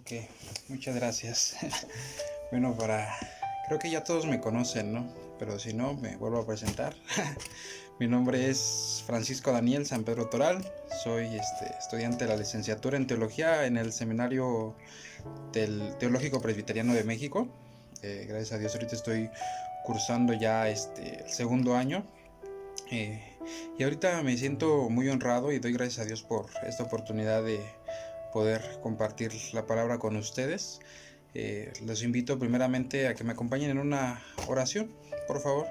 Ok, muchas gracias. Bueno, creo que ya todos me conocen, ¿no? Pero si no, me vuelvo a presentar. Mi nombre es Francisco Daniel San Pedro Toral. Soy estudiante de la licenciatura en Teología en el Seminario del Teológico Presbiteriano de México. Gracias a Dios ahorita estoy cursando ya el segundo año. Y ahorita me siento muy honrado y doy gracias a Dios por esta oportunidad de poder compartir la palabra con ustedes. Les invito primeramente a que me acompañen en una oración, por favor.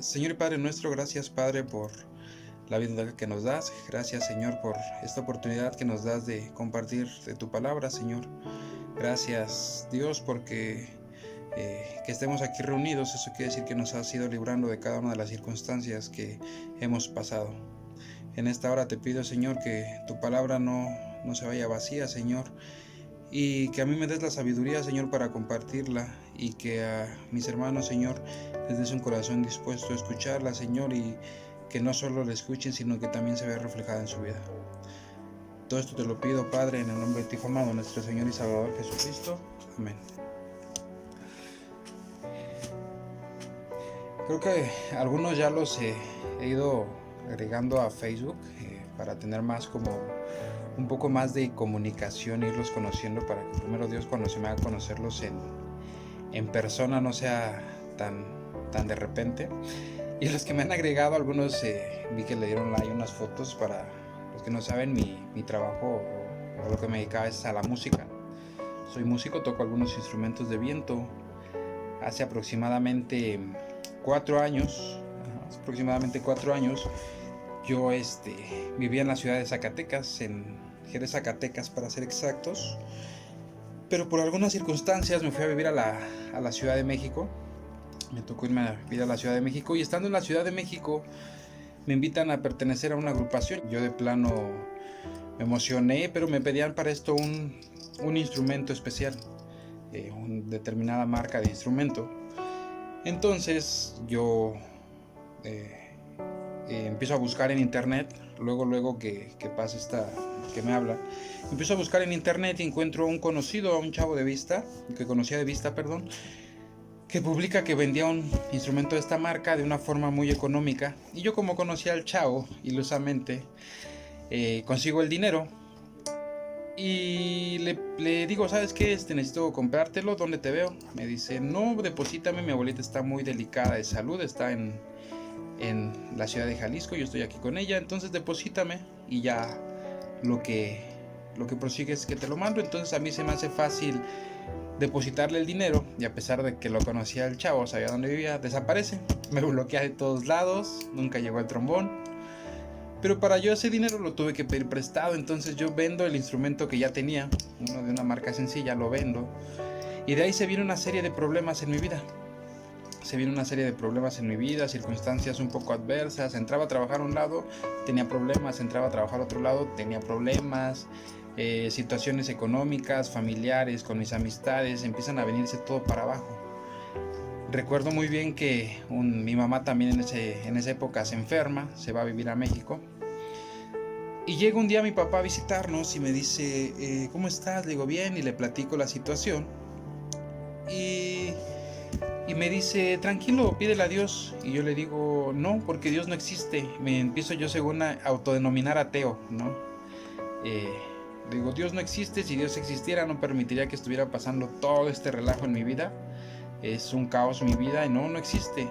Señor y Padre nuestro, gracias Padre por la vida que nos das. Gracias Señor por esta oportunidad que nos das de compartir de tu palabra, Señor. Gracias Dios porque que estemos aquí reunidos. Eso quiere decir que nos has ido librando de cada una de las circunstancias que hemos pasado. En esta hora te pido, Señor, que tu palabra no se vaya vacía, Señor, y que a mí me des la sabiduría, Señor, para compartirla, y que a mis hermanos, Señor, les des un corazón dispuesto a escucharla, Señor, y que no solo la escuchen, sino que también se vea reflejada en su vida. Todo esto te lo pido, Padre, en el nombre de tu Hijo amado, nuestro Señor y Salvador Jesucristo. Amén. Creo que algunos ya los he ido agregando a Facebook para tener más como un poco más de comunicación, irlos conociendo, para que primero Dios, cuando se me haga conocerlos en persona, no sea tan de repente. Y los que me han agregado, algunos vi que le dieron like unas fotos. Para los que no saben, mi trabajo o lo que me dedicaba es a la música. Soy músico, toco algunos instrumentos de viento. Hace aproximadamente 4 años, yo vivía en la ciudad de Zacatecas, en Jerez, Zacatecas para ser exactos, pero por algunas circunstancias me fui a vivir a la Ciudad de México. Me tocó irme a vivir a la Ciudad de México, y estando en la Ciudad de México me invitan a pertenecer a una agrupación. Yo de plano me emocioné, pero me pedían para esto un instrumento especial, una determinada marca de instrumento. Entonces yo empiezo a buscar en internet, luego que pasa que me habla, empiezo a buscar en internet y encuentro un chavo de vista, que conocía de vista, que publica que vendía un instrumento de esta marca de una forma muy económica. Y yo, como conocía al chavo ilusamente, consigo el dinero y le digo, ¿sabes qué? Necesito comprártelo, ¿dónde te veo? Me dice, no, deposítame, mi abuelita está muy delicada de salud, está en la ciudad de Jalisco, yo estoy aquí con ella, entonces deposítame y ya lo que prosigue es que te lo mando. Entonces a mí se me hace fácil depositarle el dinero, y a pesar de que lo conocía el chavo, sabía dónde vivía, desaparece, me bloquea de todos lados, nunca llegó el trombón. Pero para yo ese dinero lo tuve que pedir prestado. Entonces yo vendo el instrumento que ya tenía, uno de una marca sencilla, lo vendo, y de ahí se viene una serie de problemas en mi vida. Circunstancias un poco adversas. Entraba a trabajar a un lado, tenía problemas, entraba a trabajar a otro lado, tenía problemas, situaciones económicas, familiares, con mis amistades, empiezan a venirse todo para abajo. Recuerdo muy bien que mi mamá también en esa época se enferma, se va a vivir a México. Y llega un día mi papá a visitarnos y me dice, ¿cómo estás? Le digo, bien, y le platico la situación. Y me dice, tranquilo, pídele a Dios. Y yo le digo, no, porque Dios no existe. Me empiezo yo, según, a autodenominar ateo, ¿no? Le digo, Dios no existe. Si Dios existiera, no permitiría que estuviera pasando todo este relajo en mi vida. Es un caos mi vida y no existe.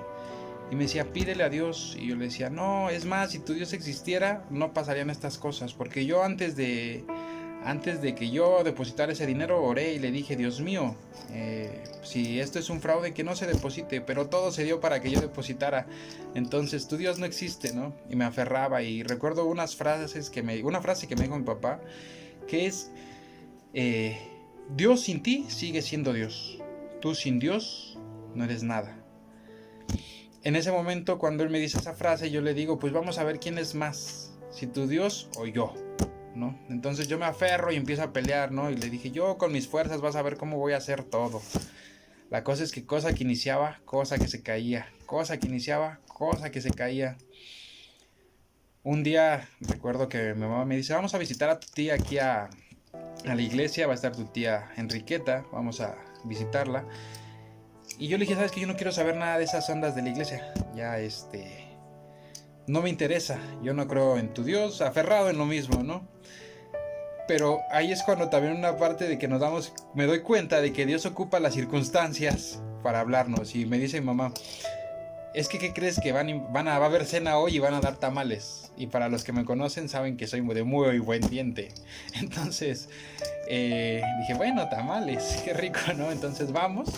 Y me decía, pídele a Dios. Y yo le decía, no, es más, si tu Dios existiera, no pasarían estas cosas. Porque yo antes de que yo depositara ese dinero, oré y le dije, Dios mío, si esto es un fraude, que no se deposite. Pero todo se dio para que yo depositara. Entonces tu Dios no existe, ¿no? Y me aferraba. Y recuerdo una frase que me dijo mi papá, que es, Dios sin ti sigue siendo Dios. Tú sin Dios no eres nada. En ese momento, cuando él me dice esa frase, yo le digo, pues vamos a ver quién es más, si tu Dios o yo, ¿no? Entonces yo me aferro y empiezo a pelear, ¿no? Y le dije, yo con mis fuerzas vas a ver cómo voy a hacer todo. La cosa es que cosa que iniciaba, cosa que se caía. Cosa que iniciaba, cosa que se caía. Un día recuerdo que mi mamá me dice, vamos a visitar a tu tía aquí a la iglesia, va a estar tu tía Enriqueta, vamos a visitarla. Y yo le dije, sabes que yo no quiero saber nada de esas ondas de la iglesia, ya no me interesa, yo no creo en tu Dios, aferrado en lo mismo, ¿no? Pero ahí es cuando también una parte de que me doy cuenta de que Dios ocupa las circunstancias para hablarnos. Y me dice mi mamá, es que ¿qué crees? Que va a haber cena hoy y van a dar tamales. Y para los que me conocen saben que soy de muy buen diente. Entonces dije, bueno, tamales, qué rico, ¿no? Entonces vamos.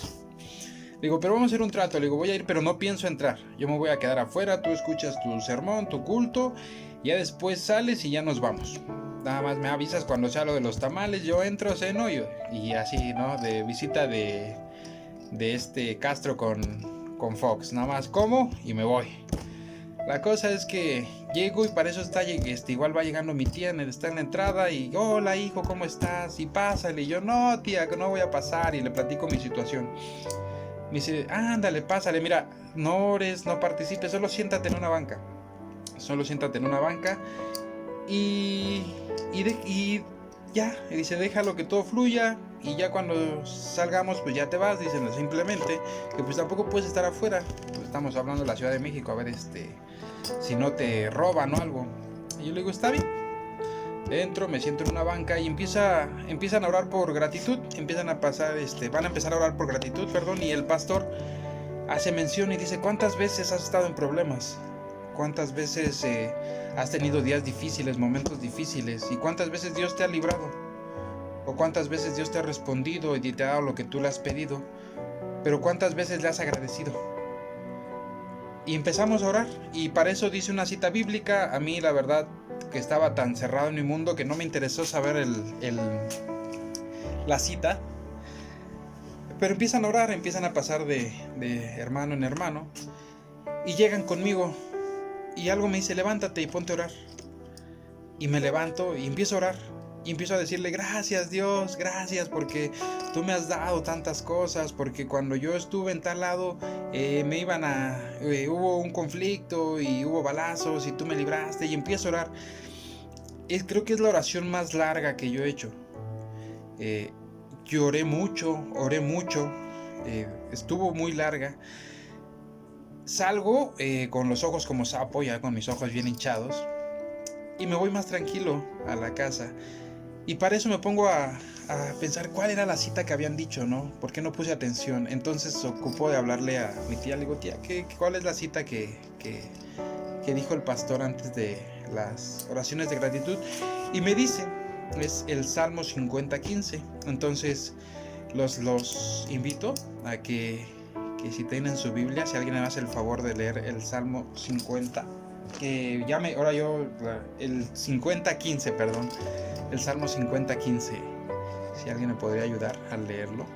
Digo, pero vamos a hacer un trato. Le digo, voy a ir, pero no pienso entrar. Yo me voy a quedar afuera, tú escuchas tu sermón, tu culto, ya después sales y ya nos vamos. Nada más me avisas cuando sea lo de los tamales, yo entro, ceno y así, ¿no? De visita de Castro con Fox. Nada más como y me voy. La cosa es que llego y para eso está, igual va llegando mi tía, está en la entrada y hola hijo, ¿cómo estás? Y pásale. Y yo, no tía, que no voy a pasar, y le platico mi situación. Me dice, ándale, pásale, mira, no ores, no participes, solo siéntate en una banca. Solo siéntate en una banca y ya, y dice, déjalo que todo fluya y ya cuando salgamos pues ya te vas, dicen simplemente, que pues tampoco puedes estar afuera, pues estamos hablando de la Ciudad de México, a ver si no te roban o algo. Y yo le digo, está bien. Entro, me siento en una banca y empiezan a orar por gratitud, van a empezar a orar por gratitud, y el pastor hace mención y dice, ¿cuántas veces has estado en problemas? ¿Cuántas veces has tenido días difíciles, momentos difíciles? ¿Y cuántas veces Dios te ha librado? ¿O cuántas veces Dios te ha respondido y te ha dado lo que tú le has pedido? Pero ¿cuántas veces le has agradecido? Y empezamos a orar, y para eso dice una cita bíblica. A mí la verdad que estaba tan cerrado en mi mundo que no me interesó saber la cita. Pero empiezan a orar, empiezan a pasar de hermano en hermano y llegan conmigo y algo me dice, levántate y ponte a orar. Y me levanto y empiezo a orar y empiezo a decirle, gracias Dios, gracias porque tú me has dado tantas cosas, porque cuando yo estuve en tal lado hubo un conflicto y hubo balazos y tú me libraste, y empiezo a orar. Creo que es la oración más larga que yo he hecho. Yo oré mucho, estuvo muy larga. Salgo con los ojos como sapo, ya con mis ojos bien hinchados, y me voy más tranquilo a la casa. Y para eso me pongo a pensar cuál era la cita que habían dicho, ¿no? ¿Por qué no puse atención? Entonces ocupo de hablarle a mi tía. Le digo, tía, ¿cuál es la cita que dijo el pastor antes de las oraciones de gratitud? Y me dice, es el Salmo 50:15. Entonces los invito a que si tienen su Biblia, si alguien me hace el favor de leer el Salmo 50, el 50:15, perdón, el Salmo 50:15, si alguien me podría ayudar a leerlo.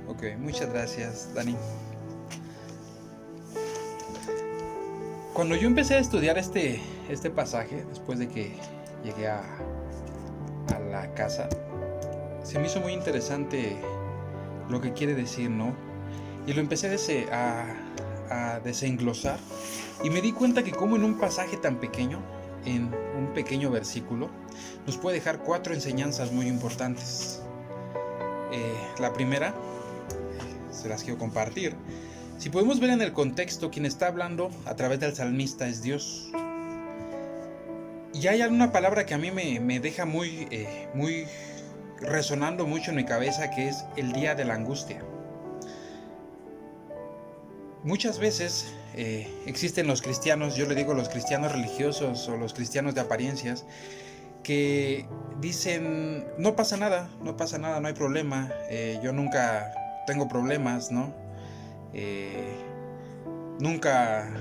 Ok, muchas gracias, Dani. Cuando yo empecé a estudiar este pasaje, después de que llegué a la casa, se me hizo muy interesante lo que quiere decir, ¿no? Y lo empecé a desenglosar, y me di cuenta que como en un pasaje tan pequeño, en un pequeño versículo, nos puede dejar 4 enseñanzas muy importantes. La primera, se las quiero compartir. Si podemos ver en el contexto, quien está hablando a través del salmista es Dios. Y hay alguna palabra que a mí me deja muy resonando mucho en mi cabeza, que es el día de la angustia. Muchas veces existen los cristianos, yo le digo los cristianos religiosos o los cristianos de apariencias, que dicen, no pasa nada, no hay problema, yo nunca tengo problemas, ¿no? Nunca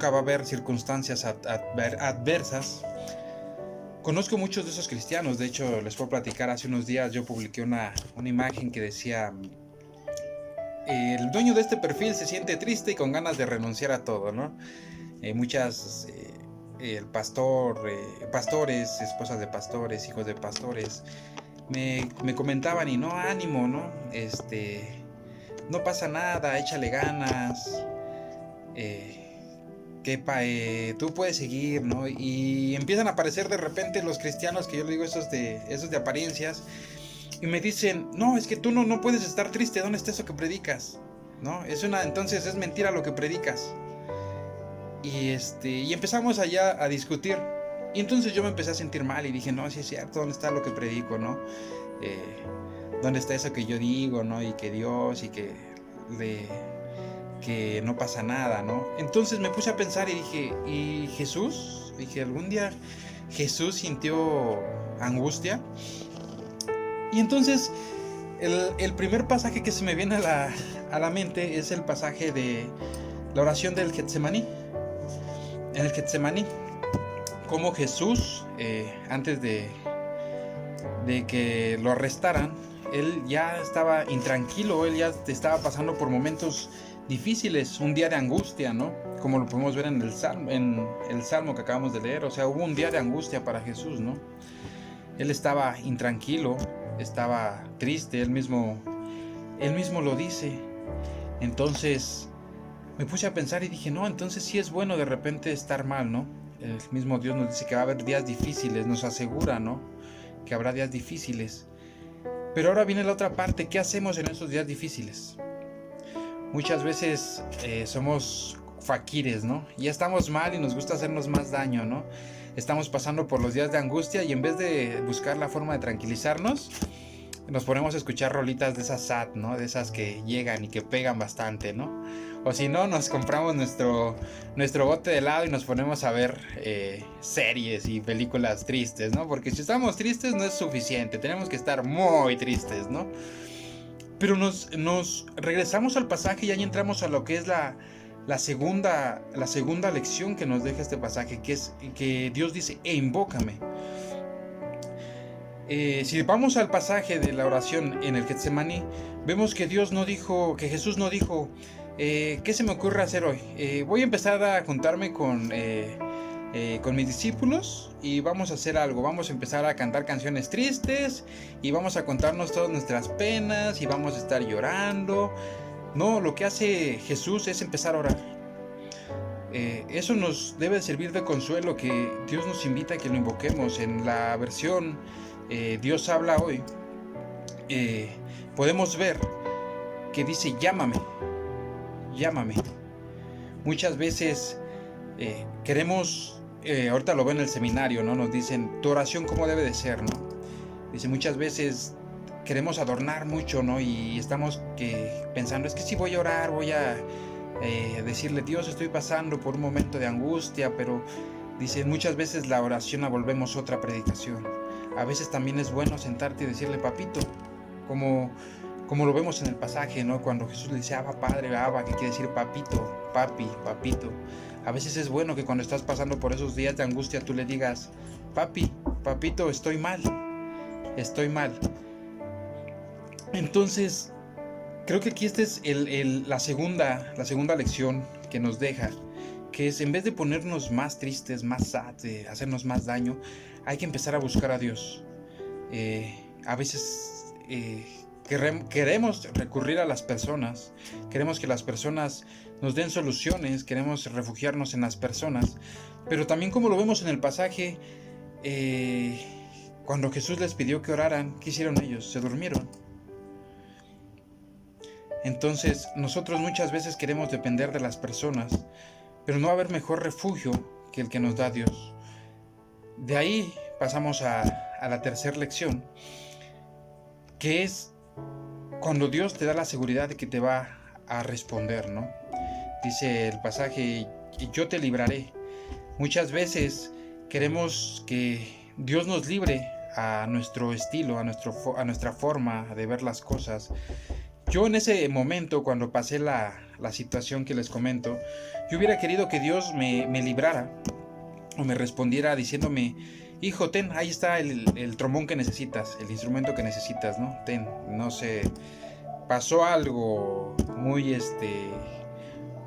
va a haber circunstancias adversas. Conozco muchos de esos cristianos. De hecho, les puedo platicar, hace unos días yo publiqué una imagen que decía, el dueño de este perfil se siente triste y con ganas de renunciar a todo, ¿no? Muchas el pastor, pastores, esposas de pastores, hijos de pastores, me comentaban y no, ánimo, ¿no? No pasa nada, échale ganas, tú puedes seguir, ¿no? Y empiezan a aparecer de repente los cristianos, que yo le digo esos de apariencias, y me dicen, no, es que tú no puedes estar triste, ¿dónde está eso que predicas? ¿No? Entonces es mentira lo que predicas. Y empezamos allá a discutir. Y entonces yo me empecé a sentir mal y dije, no, sí es cierto, ¿dónde está lo que predico, no? ¿Dónde está eso que yo digo, no? Y que Dios, y que no pasa nada, ¿no? Entonces me puse a pensar y dije, ¿y Jesús? Dije, ¿algún día Jesús sintió angustia? Y entonces el primer pasaje que se me viene a la mente es el pasaje de la oración del Getsemaní. En el Getsemaní, como Jesús, antes de que lo arrestaran, él ya estaba intranquilo, él ya estaba pasando por momentos difíciles, un día de angustia, ¿no? Como lo podemos ver en el Salmo que acabamos de leer. O sea, hubo un día de angustia para Jesús, ¿no? Él estaba intranquilo, estaba triste, él mismo lo dice. Entonces me puse a pensar y dije, no, entonces sí es bueno de repente estar mal, ¿no? El mismo Dios nos dice que va a haber días difíciles, nos asegura, ¿no? Que habrá días difíciles. Pero ahora viene la otra parte, ¿qué hacemos en esos días difíciles? Muchas veces somos faquires, ¿no? Ya estamos mal y nos gusta hacernos más daño, ¿no? Estamos pasando por los días de angustia y en vez de buscar la forma de tranquilizarnos, nos ponemos a escuchar rolitas de esas sad, ¿no? De esas que llegan y que pegan bastante, ¿no? O si no, nos compramos nuestro bote de helado y nos ponemos a ver series y películas tristes, ¿no? Porque si estamos tristes no es suficiente, tenemos que estar muy tristes, ¿no? Pero nos regresamos al pasaje y ahí entramos a lo que es la segunda lección que nos deja este pasaje, que es que Dios dice, invócame. Si vamos al pasaje de la oración en el Getsemaní, vemos que Jesús no dijo, ¿qué se me ocurre hacer hoy? Voy a empezar a juntarme con mis discípulos y vamos a hacer algo. Vamos a empezar a cantar canciones tristes y vamos a contarnos todas nuestras penas y vamos a estar llorando. No, lo que hace Jesús es empezar a orar. Eso nos debe servir de consuelo, que Dios nos invita a que lo invoquemos. En la versión Dios habla hoy, podemos ver que dice, llámame. Muchas veces queremos, ahorita lo veo en el seminario, ¿no? Nos dicen, tu oración cómo debe de ser, ¿no? Dice, muchas veces queremos adornar mucho, ¿no? Y estamos pensando, es que si voy a orar, voy a decirle, Dios, estoy pasando por un momento de angustia, pero dice, muchas veces la oración la volvemos otra predicación. A veces también es bueno sentarte y decirle, papito, como lo vemos en el pasaje, ¿no? Cuando Jesús le dice, Abba, Padre, Abba, que quiere decir papito, papi, papito. A veces es bueno que cuando estás pasando por esos días de angustia tú le digas, papi, papito, estoy mal. Entonces, creo que aquí esta es la segunda lección que nos deja, que es, en vez de ponernos más tristes, más sad, de hacernos más daño, hay que empezar a buscar a Dios. A veces queremos recurrir a las personas, queremos que las personas nos den soluciones, queremos refugiarnos en las personas, pero también, como lo vemos en el pasaje, cuando Jesús les pidió que oraran, ¿qué hicieron ellos? Se durmieron. Entonces, nosotros muchas veces queremos depender de las personas, pero no va a haber mejor refugio que el que nos da Dios. De ahí pasamos a la tercera lección, que es cuando Dios te da la seguridad de que te va a responder, ¿no? Dice el pasaje, yo te libraré. Muchas veces queremos que Dios nos libre a nuestro estilo, a nuestra forma de ver las cosas. Yo en ese momento, cuando pasé la situación que les comento, yo hubiera querido que Dios me librara o me respondiera diciéndome, hijo, ten, ahí está el trombón que necesitas, el instrumento que necesitas, ¿no? Ten, no sé, pasó algo muy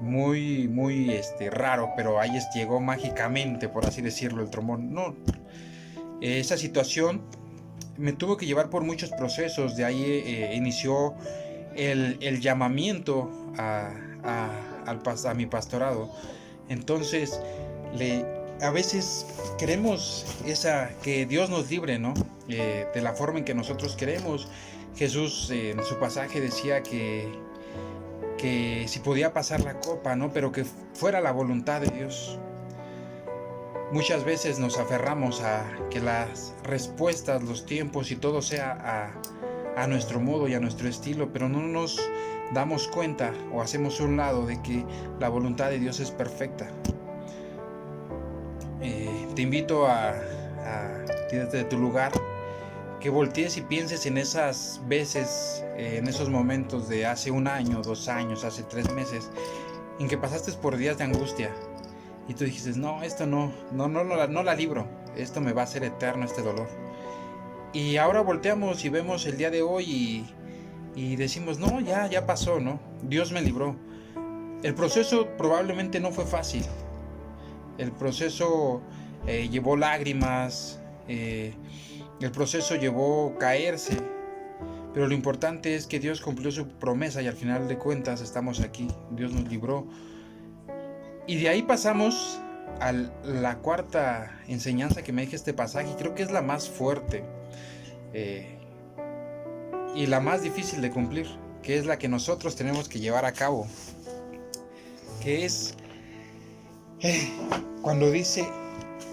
muy raro, pero ahí llegó mágicamente, por así decirlo, el trombón. No, esa situación me tuvo que llevar por muchos procesos. De ahí inició el llamamiento a mi pastorado. Entonces, a veces queremos que Dios nos libre, ¿no? De la forma en que nosotros queremos. Jesús en su pasaje decía que si podía pasar la copa, ¿no? Pero que fuera la voluntad de Dios. Muchas veces nos aferramos a que las respuestas, los tiempos y todo sea a nuestro modo y a nuestro estilo, pero no nos damos cuenta o hacemos un lado de que la voluntad de Dios es perfecta. Te invito desde tu lugar, que voltees y pienses en esas veces, en esos momentos de hace 1 año, 2 años, hace 3 meses, en que pasaste por días de angustia y tú dijiste, no, esto no la libro, esto me va a hacer eterno este dolor. Y ahora volteamos y vemos el día de hoy y decimos, no, ya pasó, ¿no? Dios me libró. El proceso probablemente no fue fácil. El proceso llevó lágrimas, el proceso llevó caerse, pero lo importante es que Dios cumplió su promesa y al final de cuentas estamos aquí. Dios nos libró. Y de ahí pasamos a la cuarta enseñanza que me deja este pasaje, y creo que es la más fuerte y la más difícil de cumplir, que es la que nosotros tenemos que llevar a cabo, que es cuando dice,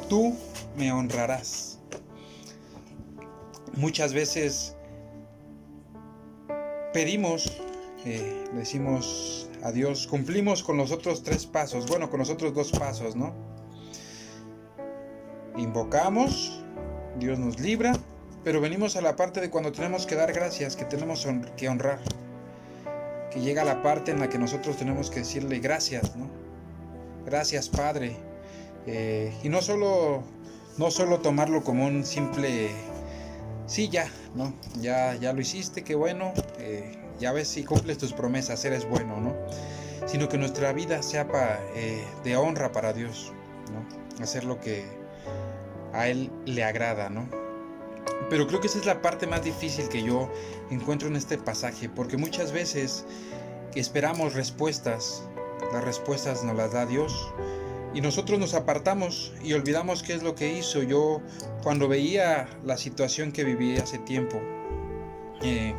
tú me honrarás. Muchas veces pedimos, decimos a Dios, cumplimos con los otros 3 pasos, bueno, con los otros 2 pasos, ¿no? Invocamos, Dios nos libra, pero venimos a la parte de cuando tenemos que dar gracias, que tenemos que honrar, que llega la parte en la que nosotros tenemos que decirle gracias, ¿no? Gracias, Padre. Y no solo tomarlo como un simple, sí, ya, ¿no? Ya lo hiciste, qué bueno, ya ves si cumples tus promesas, eres bueno, ¿no? Sino que nuestra vida sea de honra para Dios, ¿no? Hacer lo que a Él le agrada, ¿no? Pero creo que esa es la parte más difícil que yo encuentro en este pasaje, porque muchas veces esperamos respuestas, las respuestas nos las da Dios, y nosotros nos apartamos y olvidamos qué es lo que hizo. Yo, cuando veía la situación que viví hace tiempo,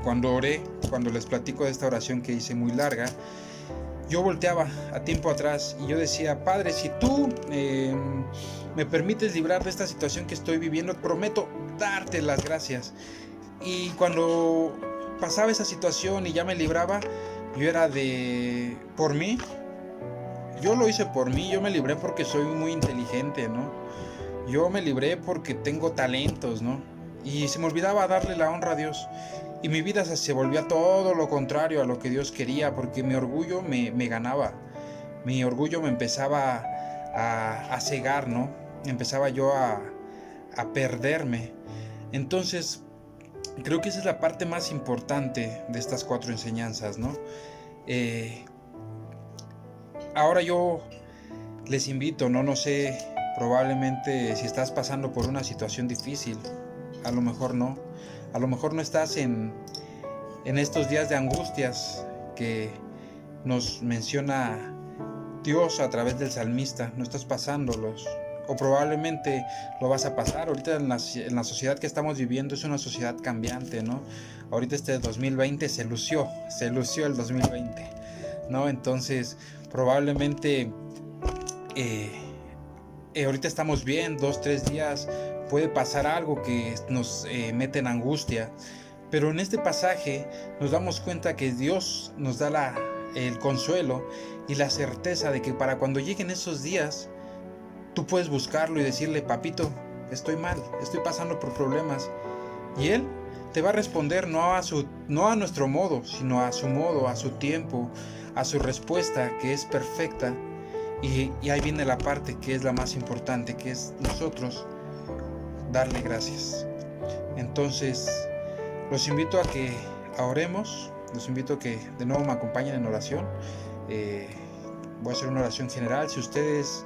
cuando oré, cuando les platico de esta oración que hice muy larga, yo volteaba a tiempo atrás y yo decía, Padre, si tú me permites librar de esta situación que estoy viviendo, prometo darte las gracias. Y cuando pasaba esa situación y ya me libraba, yo era por mí. Yo lo hice por mí, yo me libré porque soy muy inteligente, ¿no? Yo me libré porque tengo talentos, ¿no? Y se me olvidaba darle la honra a Dios. Y mi vida se volvía todo lo contrario a lo que Dios quería, porque mi orgullo me ganaba. Mi orgullo me empezaba a cegar, ¿no? Empezaba yo a perderme. Entonces, creo que esa es la parte más importante de estas 4 enseñanzas, ¿no? Ahora yo les invito, no sé, probablemente si estás pasando por una situación difícil, a lo mejor no estás en estos días de angustias que nos menciona Dios a través del salmista, no estás pasándolos, o probablemente lo vas a pasar. Ahorita en la sociedad que estamos viviendo es una sociedad cambiante, ¿no? Ahorita este 2020 se lució el 2020, ¿no? Entonces probablemente ahorita estamos bien, 2-3 días puede pasar algo que nos mete en angustia, pero en este pasaje nos damos cuenta que Dios nos da el consuelo y la certeza de que para cuando lleguen esos días tú puedes buscarlo y decirle, papito, estoy mal, estoy pasando por problemas, y Él te va a responder no a nuestro modo, sino a su modo, a su tiempo, a su respuesta, que es perfecta. Y ahí viene la parte que es la más importante, que es nosotros darle gracias. Entonces, los invito a que oremos, los invito a que de nuevo me acompañen en oración. voy a hacer una oración general. Si ustedes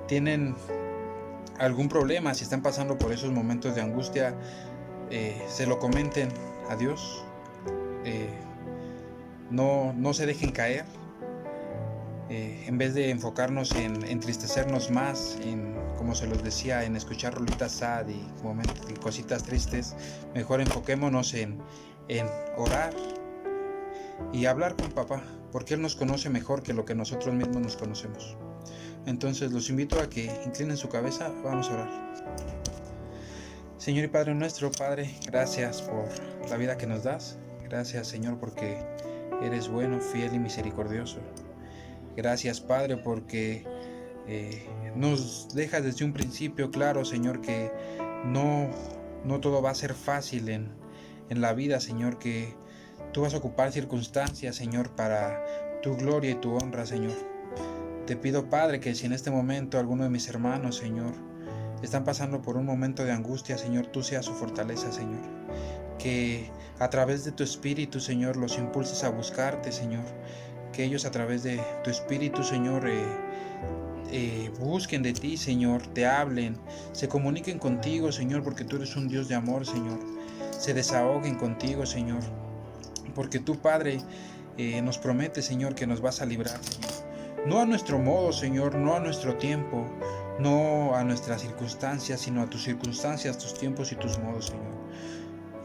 tienen algún problema, si están pasando por esos momentos de angustia, se lo comenten a Dios. No se dejen caer. En vez de enfocarnos en entristecernos más, como se los decía, en escuchar rolitas sad y cositas tristes, mejor enfoquémonos en orar y hablar con papá, porque Él nos conoce mejor que lo que nosotros mismos nos conocemos. Entonces los invito a que inclinen su cabeza. Vamos a orar. Señor y Padre nuestro, Padre, gracias por la vida que nos das. Gracias, Señor, porque eres bueno, fiel y misericordioso. Gracias, Padre, porque nos dejas desde un principio claro, Señor, que no todo va a ser fácil en la vida, Señor, que tú vas a ocupar circunstancias, Señor, para tu gloria y tu honra, Señor. Te pido, Padre, que si en este momento alguno de mis hermanos, Señor, están pasando por un momento de angustia, Señor, tú seas su fortaleza, Señor. Que a través de tu Espíritu, Señor, los impulses a buscarte, Señor. Que ellos a través de tu Espíritu, Señor, busquen de ti, Señor, te hablen, se comuniquen contigo, Señor, porque tú eres un Dios de amor, Señor. Se desahoguen contigo, Señor, porque tú, Padre, nos prometes, Señor, que nos vas a librar, Señor. No a nuestro modo, Señor, no a nuestro tiempo, no a nuestras circunstancias, sino a tus circunstancias, tus tiempos y tus modos, Señor.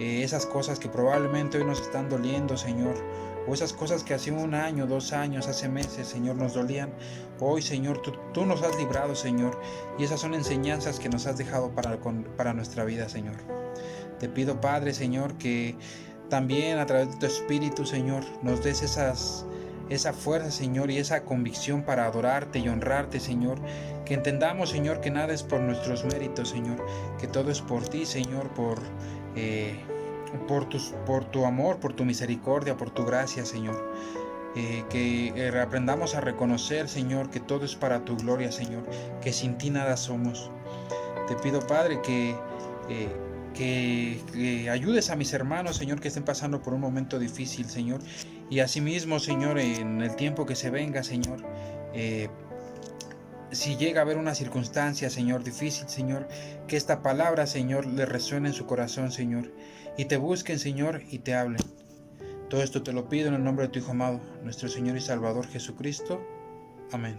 Esas cosas que probablemente hoy nos están doliendo, Señor, o esas cosas que hace 1 año, 2 años, hace meses, Señor, nos dolían, hoy, Señor, tú nos has librado, Señor, y esas son enseñanzas que nos has dejado para nuestra vida, Señor. Te pido, Padre, Señor, que también a través de tu Espíritu, Señor, nos des esa fuerza, Señor, y esa convicción para adorarte y honrarte, Señor. Que entendamos, Señor, que nada es por nuestros méritos, Señor, que todo es por ti, Señor, por tu amor, por tu misericordia, por tu gracia, Señor. Que aprendamos a reconocer, Señor, que todo es para tu gloria, Señor, que sin ti nada somos. Te pido, Padre, que ayudes a mis hermanos, Señor, que estén pasando por un momento difícil, Señor, y asimismo, Señor, en el tiempo que se venga, Señor, si llega a haber una circunstancia, Señor, difícil, Señor, que esta palabra, Señor, le resuene en su corazón, Señor, y te busquen, Señor, y te hablen. Todo esto te lo pido en el nombre de tu Hijo amado, nuestro Señor y Salvador Jesucristo. Amén.